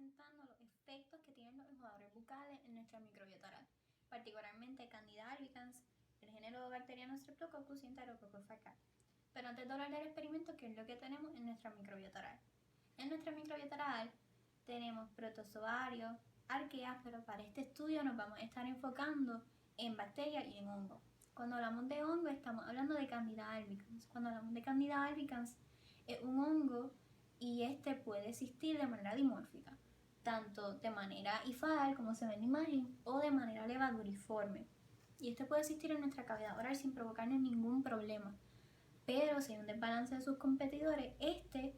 presentando los efectos que tienen los enjuagadores bucales en nuestra microbiota oral, particularmente Candida albicans, el género bacteriano Streptococcus y Enterococcus faecalis. Pero antes de hablar del experimento, ¿qué es lo que tenemos en nuestra microbiota oral? En nuestra microbiota oral tenemos protozoarios, arqueas, pero para este estudio nos vamos a estar enfocando en bacterias y en hongos. Cuando hablamos de hongo estamos hablando de Candida albicans. Cuando hablamos de Candida albicans es un hongo y este puede existir de manera dimórfica, tanto de manera hifadal como se ve en la imagen o de manera levaduriforme. Y este puede existir en nuestra cavidad oral sin provocarnos ningún problema. Pero si hay un desbalance de sus competidores, este,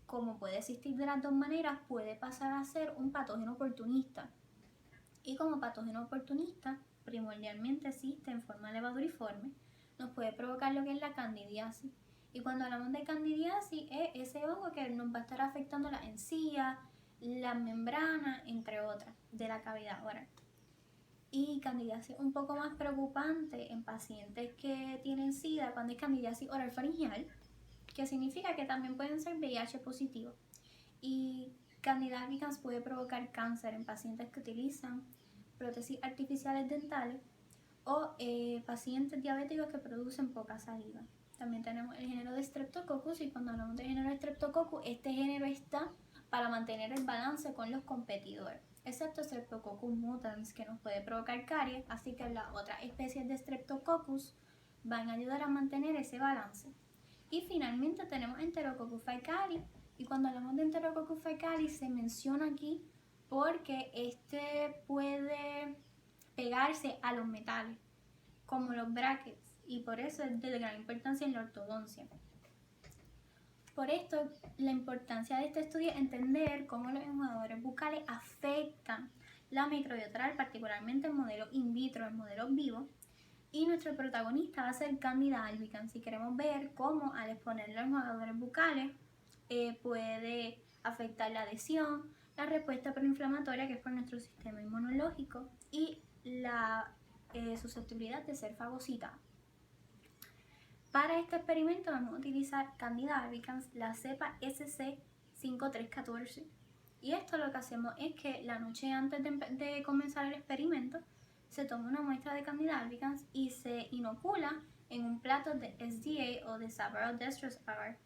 como puede existir de las dos maneras, puede pasar a ser un patógeno oportunista. Y como patógeno oportunista, primordialmente existe en forma levaduriforme, nos puede provocar lo que es la candidiasis. Y cuando hablamos de candidiasis es ese hongo que nos va a estar afectando las encías, las membranas, entre otras, de la cavidad oral. Y candidiasis un poco más preocupante en pacientes que tienen SIDA cuando hay candidiasis oral faringial, que significa que también pueden ser VIH positivo. Y Candida albicans puede provocar cáncer en pacientes que utilizan prótesis artificiales dentales o pacientes diabéticos que producen poca saliva. También tenemos el género de Streptococcus y cuando hablamos del género de Streptococcus, este género está para mantener el balance con los competidores, excepto Streptococcus mutans que nos puede provocar caries, así que las otras especies de Streptococcus van a ayudar a mantener ese balance. Y finalmente tenemos Enterococcus faecalis, y cuando hablamos de Enterococcus faecalis se menciona aquí porque este puede pegarse a los metales, como los brackets, y por eso es de gran importancia en la ortodoncia. Por esto, la importancia de este estudio es entender cómo los enjuagadores bucales afectan la microbiota oral, particularmente en modelos in vitro, en modelos vivos, y nuestro protagonista va a ser Candida albicans. Si queremos ver cómo al exponer los enjuagadores bucales puede afectar la adhesión, la respuesta proinflamatoria, que es por nuestro sistema inmunológico, y la susceptibilidad de ser fagocitado. Para este experimento vamos a utilizar Candida albicans, la cepa SC5314. Y esto lo que hacemos es que la noche antes de comenzar el experimento se toma una muestra de Candida albicans y se inocula en un plato de SDA o de Savarro-Destros agar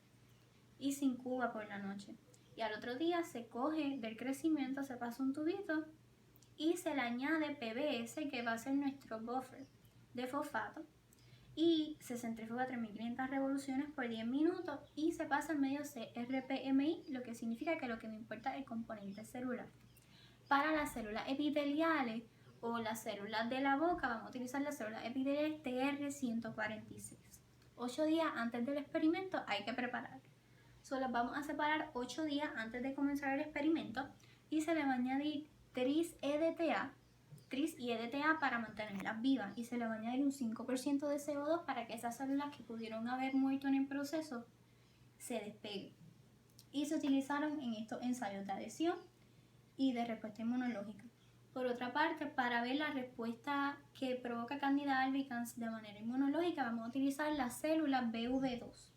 y se incuba por la noche. Y al otro día se coge del crecimiento, se pasa un tubito y se le añade PBS, que va a ser nuestro buffer de fosfato, y se centrifuga a 3500 revoluciones por 10 minutos y se pasa en medio CRP-MI, lo que significa que lo que me importa es el componente celular. Para las células epiteliales o las células de la boca vamos a utilizar las células epiteliales TR146. 8 días antes del experimento hay que preparar. Las vamos a separar 8 días antes de comenzar el experimento y se le va a añadir tris y EDTA para mantenerlas vivas, y se le va a añadir un 5% de CO2 para que esas células que pudieron haber muerto en el proceso se despeguen. Y se utilizaron en estos ensayos de adhesión y de respuesta inmunológica. Por otra parte, para ver la respuesta que provoca Candida albicans de manera inmunológica, vamos a utilizar las células BV2,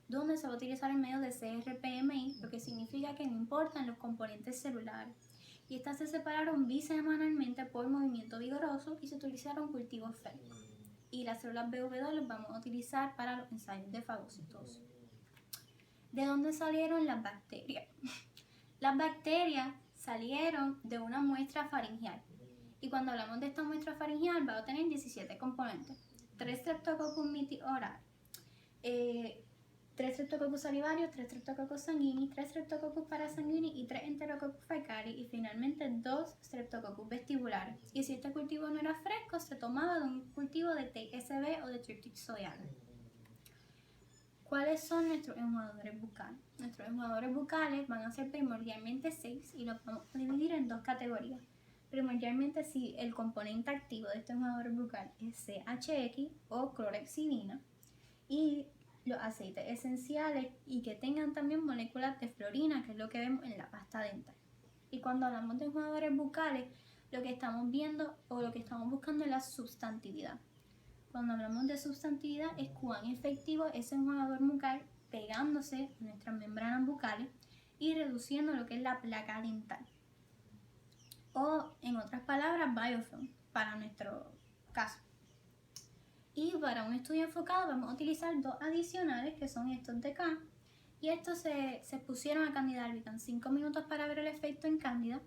donde se va a utilizar en medio de CRP-MI, lo que significa que no importan los componentes celulares. Y estas se separaron bisemanalmente por movimiento vigoroso y se utilizaron cultivos FEL. Y las células BV2 las vamos a utilizar para los ensayos de fagocitosis. ¿De dónde salieron las bacterias? Las bacterias salieron de una muestra faringial. Y cuando hablamos de esta muestra faringial va a tener 17 componentes. 3 Streptococcus miti oral, 3 Streptococcus salivarios, 3 Streptococcus sanguinis, 3 Streptococcus parasanguinis y 3 Enterococcus faecalis, y finalmente 2 Streptococcus vestibulares. Y si este cultivo no era fresco, se tomaba de un cultivo de TSB o de Triptych soyal. ¿Cuáles son nuestros enjuagadores bucales? Nuestros enjuagadores bucales van a ser primordialmente 6 y los vamos a dividir en dos categorías. Primordialmente si el componente activo de este enjuagador bucal es CHX o clorhexidina, y los aceites esenciales y que tengan también moléculas de fluorina, que es lo que vemos en la pasta dental. Y cuando hablamos de enjuagadores bucales, lo que estamos viendo o lo que estamos buscando es la sustantividad. Cuando hablamos de sustantividad es cuán efectivo es ese enjuagador bucal pegándose a nuestras membranas bucales y reduciendo lo que es la placa dental. o en otras palabras biofilm para nuestro caso. Y para un estudio enfocado vamos a utilizar dos adicionales que son estos de acá, y estos se expusieron a Candida albicans 5 minutos para ver el efecto en Candida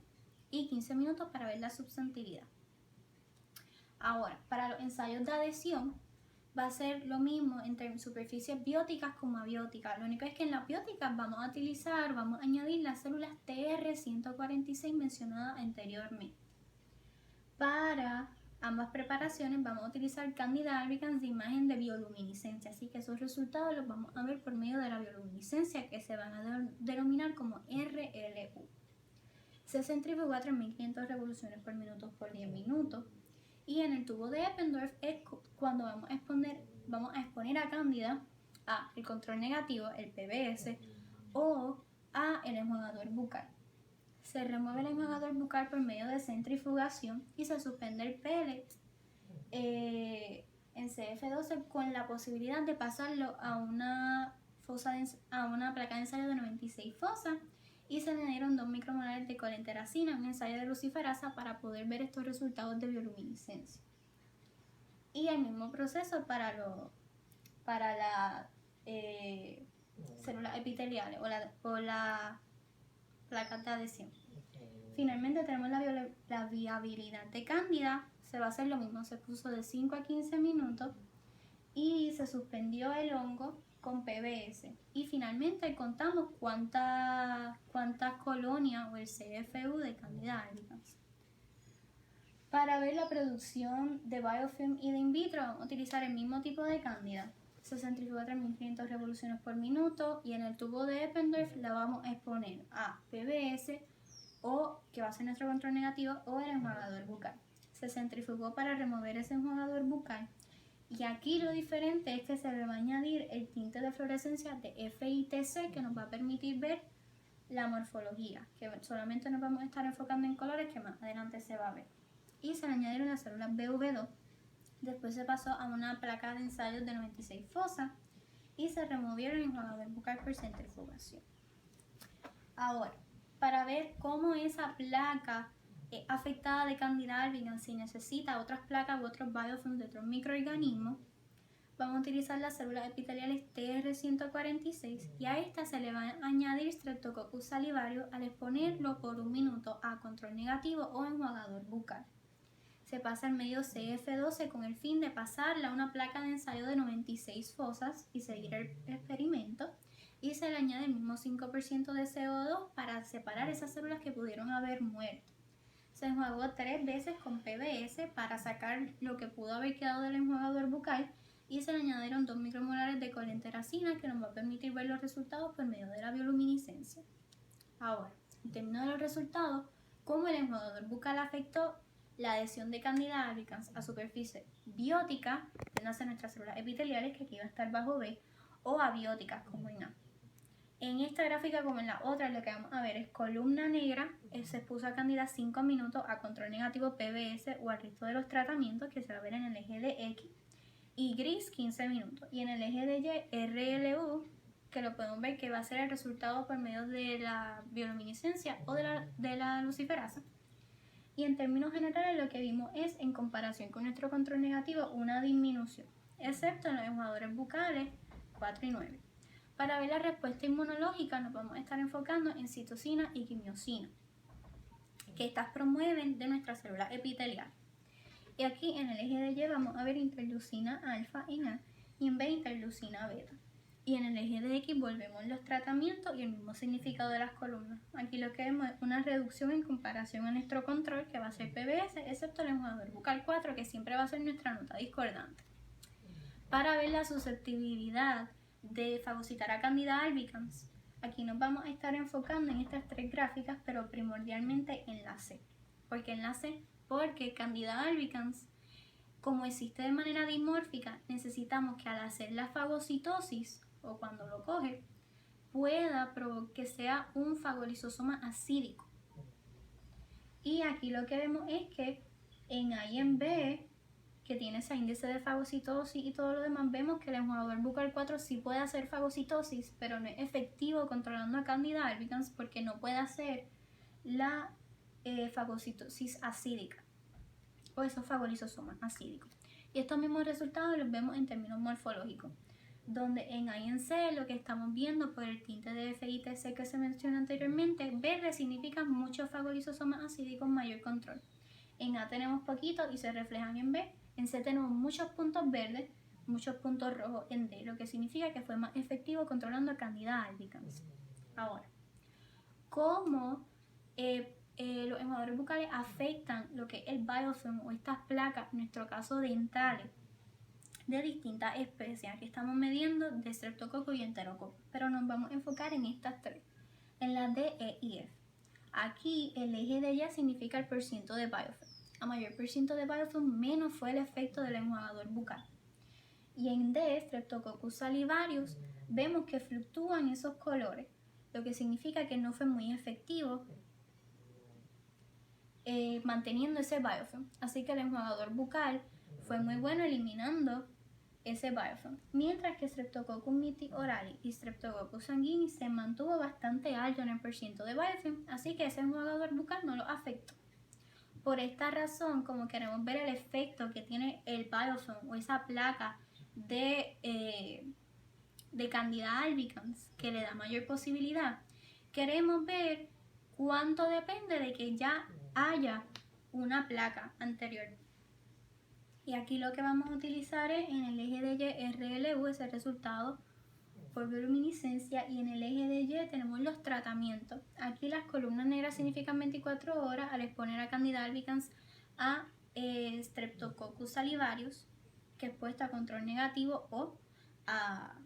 y 15 minutos para ver la substantividad. Ahora, para los ensayos de adhesión va a ser lo mismo entre superficies bióticas como abióticas. Lo único es que en las bióticas vamos a añadir las células TR146 mencionadas anteriormente. Para ambas preparaciones vamos a utilizar Candida albicans de imagen de bioluminiscencia, así que esos resultados los vamos a ver por medio de la bioluminiscencia, que se van a denominar como RLU. Se centrifugó a 3500 revoluciones por minuto por 10 minutos. Y en el tubo de Eppendorf es cuando vamos a exponer a Candida a el control negativo, el PBS, o a el enjuagador bucal. Se remueve el enjuagador bucal por medio de centrifugación y se suspende el pellet en CF12 con la posibilidad de pasarlo a una placa de ensayo de 96 fosas, y se añadieron 2 micromolares de colenteracina, un ensayo de luciferasa, para poder ver estos resultados de bioluminiscencia. Y el mismo proceso para las células epiteliales o la placas de adhesión. Finalmente tenemos la viabilidad de Candida. Se va a hacer lo mismo, se puso de 5 a 15 minutos y se suspendió el hongo con PBS. Y finalmente contamos cuántas colonias o el CFU de Candida albicans. Para ver la producción de biofilm y de in vitro vamos a utilizar el mismo tipo de Candida. Se centrifuga a 3500 revoluciones por minuto y en el tubo de Eppendorf la vamos a exponer a PBS, o que va a ser nuestro control negativo, o el enjuagador bucal. Se centrifugó para remover ese enjuagador bucal. Y aquí lo diferente es que se le va a añadir el tinte de fluorescencia de FITC, que nos va a permitir ver la morfología, que solamente nos vamos a estar enfocando en colores que más adelante se va a ver. Y se le añadieron las células BV2. Después se pasó a una placa de ensayos de 96 fosas y se removieron el enjuagador bucal por centrifugación. Ahora, para ver cómo esa placa afectada de Candida albicans, si necesita otras placas u otros biofilms de otros microorganismos, vamos a utilizar las células epiteliales TR146 y a esta se le va a añadir Streptococcus salivarius al exponerlo por 1 minuto a control negativo o enjuagador bucal. Se pasa al medio CF12 con el fin de pasarla a una placa de ensayo de 96 fosas y seguir el experimento, y se le añade el mismo 5% de CO2 para separar esas células que pudieron haber muerto. Se enjuagó 3 veces con PBS para sacar lo que pudo haber quedado del enjuagador bucal, y se le añadieron 2 micromolares de colenteracina, que nos va a permitir ver los resultados por medio de la bioluminiscencia. Ahora, en términos de los resultados, cómo el enjuagador bucal afectó la adhesión de Candida albicans a superficie biótica, que nacen nuestras células epiteliales, que aquí va a estar bajo B, o abióticas, como en A. En esta gráfica, como en la otra, lo que vamos a ver es columna negra, se expuso a Candida 5 minutos a control negativo PBS o al resto de los tratamientos, que se va a ver en el eje de X, y gris 15 minutos. Y en el eje de Y, RLU, que lo podemos ver que va a ser el resultado por medio de la bioluminiscencia o de la luciferasa. Y en términos generales lo que vimos es, en comparación con nuestro control negativo, una disminución, excepto en los enjuagadores bucales 4 y 9. Para ver la respuesta inmunológica nos vamos a estar enfocando en citocina y quimiosina, que estas promueven de nuestras células epiteliales. Y aquí en el eje de Y vamos a ver interleucina alfa en A y en B interleucina beta. Y en el eje de X volvemos los tratamientos y el mismo significado de las columnas. Aquí lo que vemos es una reducción en comparación a nuestro control, que va a ser PBS, excepto el enjuagador bucal 4, que siempre va a ser nuestra nota discordante. Para ver la susceptibilidad de fagocitar a Candida albicans, aquí nos vamos a estar enfocando en estas 3 gráficas, pero primordialmente en la C. ¿Por qué en la C? Porque Candida albicans, como existe de manera dimórfica, necesitamos que al hacer la fagocitosis, o cuando lo coge, pueda que sea un fagolisosoma acídico. Y aquí lo que vemos es que en A y en B, que tiene ese índice de fagocitosis y todo lo demás, vemos que el enjuagador bucal 4 sí puede hacer fagocitosis, pero no es efectivo controlando a Candida albicans porque no puede hacer la fagocitosis acídica o esos fagolisosomas acídicos. Y estos mismos resultados los vemos en términos morfológicos, donde en A y en C lo que estamos viendo por el tinte de FITC que se mencionó anteriormente, verde significa muchos fagolisosomas acídicos, mayor control. En A tenemos poquitos y se reflejan en B. En C tenemos muchos puntos verdes, muchos puntos rojos en D, lo que significa que fue más efectivo controlando Candida albicans. Ahora, ¿cómo los enjuagadores bucales afectan lo que es el biofilm o estas placas, en nuestro caso dentales, de distintas especies? Aquí estamos midiendo de Streptococcus y Enterococcus, pero nos vamos a enfocar en estas tres, en las D, E y F. Aquí el eje de ella significa el % de biofilm. A mayor % de biofilm, menos fue el efecto del enjuagador bucal. Y en D, Streptococcus salivarius, vemos que fluctúan esos colores, lo que significa que no fue muy efectivo manteniendo ese biofilm. Así que el enjuagador bucal fue muy bueno eliminando ese biofilm. Mientras que Streptococcus miti-orali y Streptococcus sanguinis se mantuvo bastante alto en el % de biofilm, así que ese enjuagador bucal no lo afectó. Por esta razón, como queremos ver el efecto que tiene el biofilm o esa placa de Candida albicans que le da mayor posibilidad, queremos ver cuánto depende de que ya haya una placa anterior. Y aquí lo que vamos a utilizar es en el eje de Y RLU ese resultado por bioluminiscencia, y en el eje de Y tenemos los tratamientos. Aquí las columnas negras significan 24 horas al exponer a Candida albicans a Streptococcus salivarius, que es puesto a control negativo, o a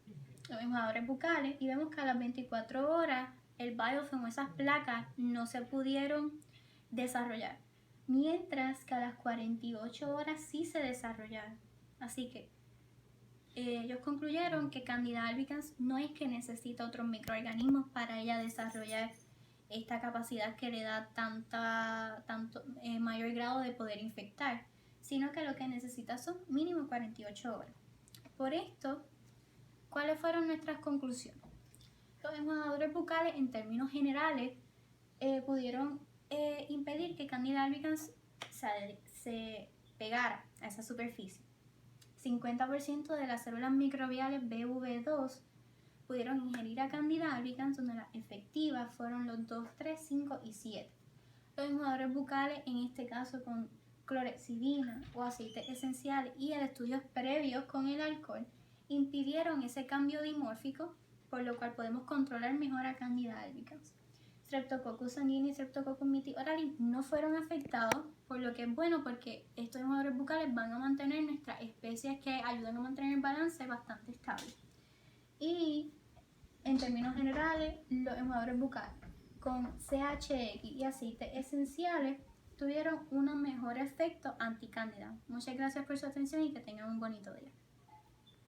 los enjuagadores bucales, y vemos que a las 24 horas el biofilm o esas placas no se pudieron desarrollar, mientras que a las 48 horas sí se desarrollaron. Así que ellos concluyeron que Candida albicans no es que necesita otros microorganismos para ella desarrollar esta capacidad que le da mayor grado de poder infectar, sino que lo que necesita son mínimo 48 horas. Por esto, ¿cuáles fueron nuestras conclusiones? Los enjuagadores bucales, en términos generales, pudieron impedir que Candida albicans se pegara a esa superficie. 50% de las células microbiales BV2 pudieron ingerir a Candida albicans, donde las efectivas fueron los 2, 3, 5 y 7. Los enjuagadores bucales, en este caso con clorexidina o aceites esenciales y en estudios previos con el alcohol, impidieron ese cambio dimórfico, por lo cual podemos controlar mejor a Candida albicans. Streptococcus sanguinis y Streptococcus miti-orali no fueron afectados, por lo que es bueno porque estos enjuagadores bucales van a mantener nuestras especies que ayudan a mantener el balance bastante estable. Y en términos generales, los enjuagadores bucales con CHX y aceites esenciales tuvieron un mejor efecto anticándida. Muchas gracias por su atención y que tengan un bonito día.